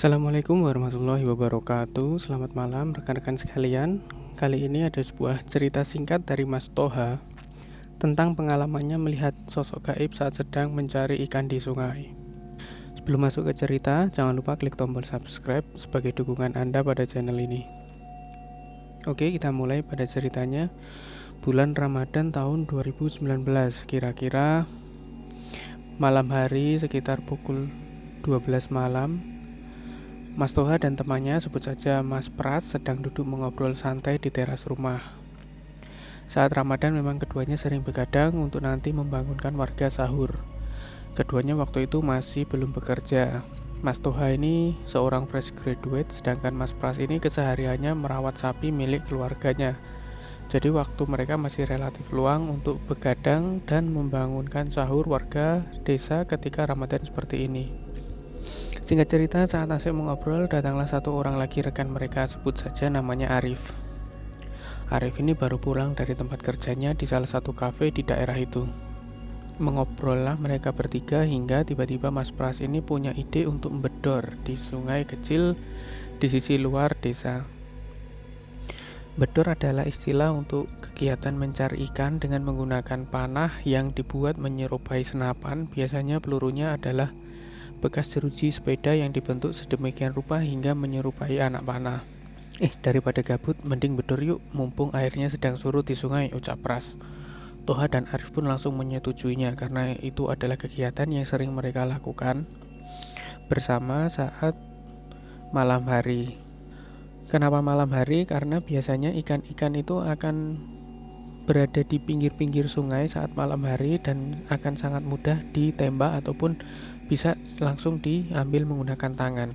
Assalamualaikum warahmatullahi wabarakatuh. Selamat malam rekan-rekan sekalian. Kali ini ada sebuah cerita singkat dari Mas Toha tentang pengalamannya melihat sosok gaib saat sedang mencari ikan di sungai. Sebelum masuk ke cerita, jangan lupa klik tombol subscribe sebagai dukungan Anda pada channel ini. Oke, kita mulai pada ceritanya. Bulan Ramadan tahun 2019, kira-kira malam hari sekitar pukul 12 malam. Mas Toha dan temannya, sebut saja Mas Pras, sedang duduk mengobrol santai di teras rumah. Saat Ramadan memang keduanya sering begadang untuk nanti membangunkan warga sahur. Keduanya waktu itu masih belum bekerja. Mas Toha ini seorang fresh graduate, sedangkan Mas Pras ini kesehariannya merawat sapi milik keluarganya. Jadi waktu mereka masih relatif luang untuk begadang dan membangunkan sahur warga desa ketika Ramadan seperti ini. Singkat cerita, saat asik mengobrol, datanglah satu orang lagi rekan mereka, sebut saja namanya Arif. Arif ini baru pulang dari tempat kerjanya di salah satu kafe di daerah itu. Mengobrollah mereka bertiga hingga tiba-tiba Mas Pras ini punya ide untuk bedor di sungai kecil di sisi luar desa. Bedor adalah istilah untuk kegiatan mencari ikan dengan menggunakan panah yang dibuat menyerupai senapan. Biasanya pelurunya adalah bekas jeruji sepeda yang dibentuk sedemikian rupa hingga menyerupai anak panah. Daripada gabut, mending bedor yuk, mumpung airnya sedang surut di sungai, ucap Pras. Toha dan Arif pun langsung menyetujuinya karena itu adalah kegiatan yang sering mereka lakukan bersama saat malam hari. Kenapa malam hari? Karena biasanya ikan-ikan itu akan berada di pinggir-pinggir sungai saat malam hari dan akan sangat mudah ditembak ataupun bisa langsung diambil menggunakan tangan.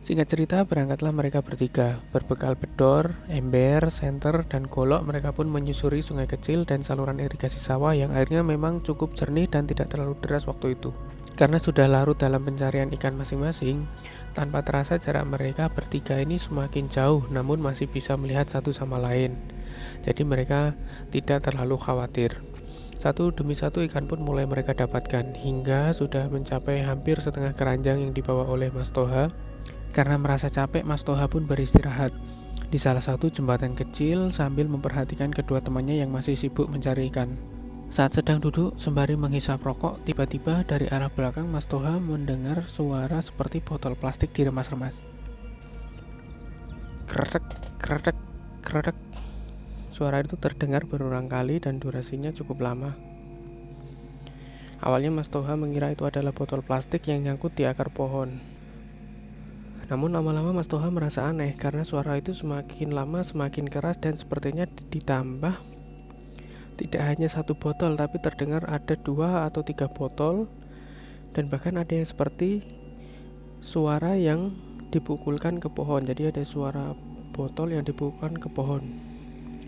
Singkat cerita, berangkatlah mereka bertiga. Berbekal bedor, ember, senter, dan golok, mereka pun menyusuri sungai kecil dan saluran irigasi sawah yang airnya memang cukup jernih dan tidak terlalu deras waktu itu. Karena sudah larut dalam pencarian ikan masing-masing, tanpa terasa jarak mereka bertiga ini semakin jauh, namun masih bisa melihat satu sama lain. Jadi mereka tidak terlalu khawatir. Satu demi satu ikan pun mulai mereka dapatkan, hingga sudah mencapai hampir setengah keranjang yang dibawa oleh Mas Toha. Karena merasa capek, Mas Toha pun beristirahat di salah satu jembatan kecil sambil memperhatikan kedua temannya yang masih sibuk mencari ikan. Saat sedang duduk sembari menghisap rokok, tiba-tiba dari arah belakang Mas Toha mendengar suara seperti botol plastik diremas-remas. Kretek, kretek, kretek. Suara itu terdengar berulang kali dan durasinya cukup lama. Awalnya Mas Toha mengira itu adalah botol plastik yang nyangkut di akar pohon. Namun lama-lama Mas Toha merasa aneh karena suara itu semakin lama semakin keras dan sepertinya ditambah tidak hanya satu botol, tapi terdengar ada 2 atau 3 botol, dan bahkan ada yang seperti suara yang dipukulkan ke pohon. Jadi ada suara botol yang dipukulkan ke pohon.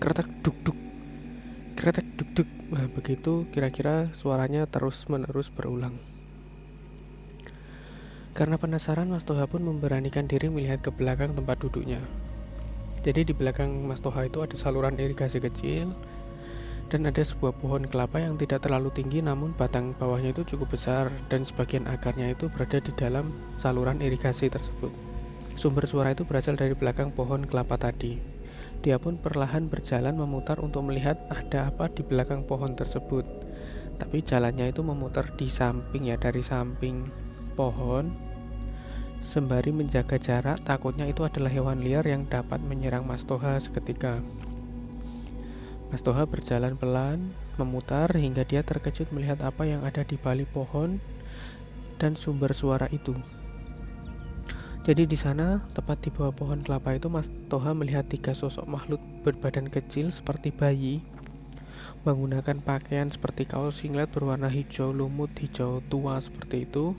Kretek duk duk, kretek duk duk. Nah, begitu kira-kira suaranya terus-menerus berulang. Karena penasaran, Mas Toha pun memberanikan diri melihat ke belakang tempat duduknya. Jadi di belakang Mas Toha itu ada saluran irigasi kecil dan ada sebuah pohon kelapa yang tidak terlalu tinggi, namun batang bawahnya itu cukup besar dan sebagian akarnya itu berada di dalam saluran irigasi tersebut. Sumber suara itu berasal dari belakang pohon kelapa tadi. Dia pun perlahan berjalan memutar untuk melihat ada apa di belakang pohon tersebut. Tapi jalannya itu memutar di samping dari samping pohon, sembari menjaga jarak, takutnya itu adalah hewan liar yang dapat menyerang Mas Toha seketika. Mas Toha berjalan pelan, memutar hingga dia terkejut melihat apa yang ada di balik pohon dan sumber suara itu. Jadi di sana, tepat di bawah pohon kelapa itu, Mas Toha melihat 3 sosok makhluk berbadan kecil seperti bayi, menggunakan pakaian seperti kaos singlet berwarna hijau lumut, hijau tua seperti itu.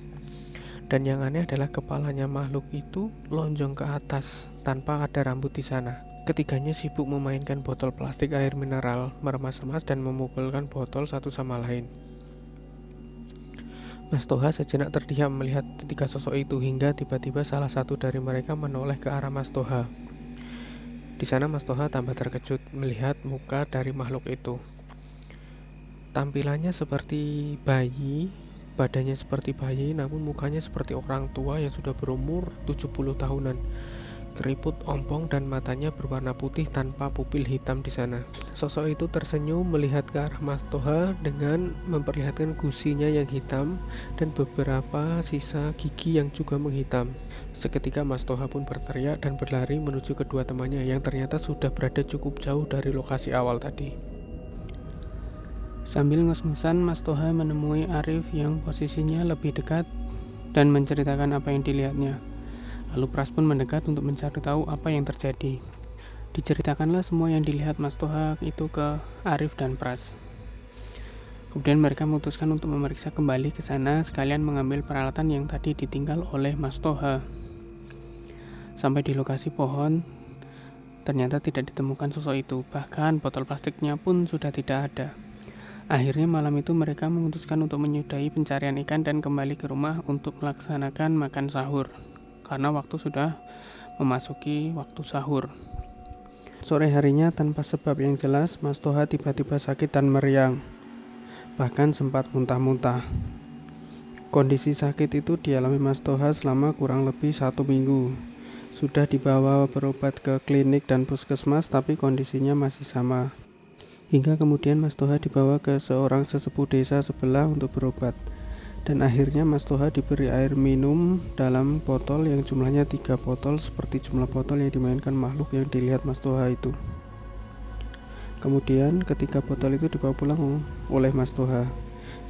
Dan yang aneh adalah kepalanya makhluk itu lonjong ke atas tanpa ada rambut di sana. Ketiganya sibuk memainkan botol plastik air mineral, meremas-remas dan memukulkan botol satu sama lain. Mas Toha sejenak terdiam melihat 3 sosok itu hingga tiba-tiba salah satu dari mereka menoleh ke arah Mas Toha. Di sana Mas Toha tambah terkejut melihat muka dari makhluk itu. Tampilannya seperti bayi Badannya seperti bayi, namun mukanya seperti orang tua yang sudah berumur 70 tahunan. Keriput ompong dan matanya berwarna putih tanpa pupil hitam di sana. Sosok itu tersenyum melihat ke arah Mas Toha dengan memperlihatkan gusinya yang hitam dan beberapa sisa gigi yang juga menghitam. Seketika Mas Toha pun berteriak dan berlari menuju kedua temannya yang ternyata sudah berada cukup jauh dari lokasi awal tadi. Sambil ngos-ngosan, Mas Toha menemui Arif yang posisinya lebih dekat dan menceritakan apa yang dilihatnya. Lalu Pras pun mendekat untuk mencari tahu apa yang terjadi. Diceritakanlah semua yang dilihat Mas Toha itu ke Arif dan Pras. Kemudian mereka memutuskan untuk memeriksa kembali ke sana sekalian mengambil peralatan yang tadi ditinggal oleh Mas Toha. Sampai di lokasi pohon, ternyata tidak ditemukan sosok itu, bahkan botol plastiknya pun sudah tidak ada. Akhirnya malam itu mereka memutuskan untuk menyudahi pencarian ikan dan kembali ke rumah untuk melaksanakan makan sahur, karena waktu sudah memasuki waktu sahur. Sore harinya tanpa sebab yang jelas, Mas Toha tiba-tiba sakit dan meriang, bahkan sempat muntah-muntah. Kondisi sakit itu dialami Mas Toha selama kurang lebih 1 minggu. Sudah dibawa berobat ke klinik dan puskesmas, tapi kondisinya masih sama. Hingga kemudian Mas Toha dibawa ke seorang sesepuh desa sebelah untuk berobat. Dan akhirnya Mas Toha diberi air minum dalam botol yang jumlahnya 3 botol seperti jumlah botol yang dimainkan makhluk yang dilihat Mas Toha itu. Kemudian ketiga botol itu dibawa pulang oleh Mas Toha.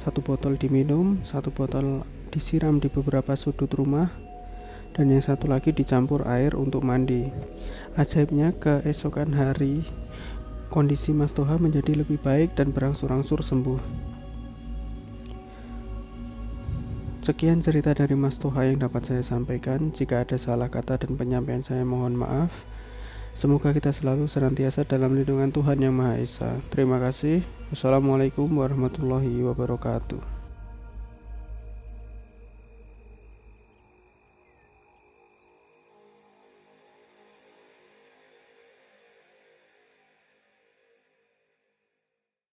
1 botol diminum, 1 botol disiram di beberapa sudut rumah, dan yang 1 lagi dicampur air untuk mandi. Ajaibnya keesokan hari kondisi Mas Toha menjadi lebih baik dan berangsur-angsur sembuh. Sekian cerita dari Mas Toha yang dapat saya sampaikan. Jika ada salah kata dan penyampaian saya mohon maaf. Semoga kita selalu senantiasa dalam lindungan Tuhan Yang Maha Esa. Terima kasih. Wassalamualaikum warahmatullahi wabarakatuh.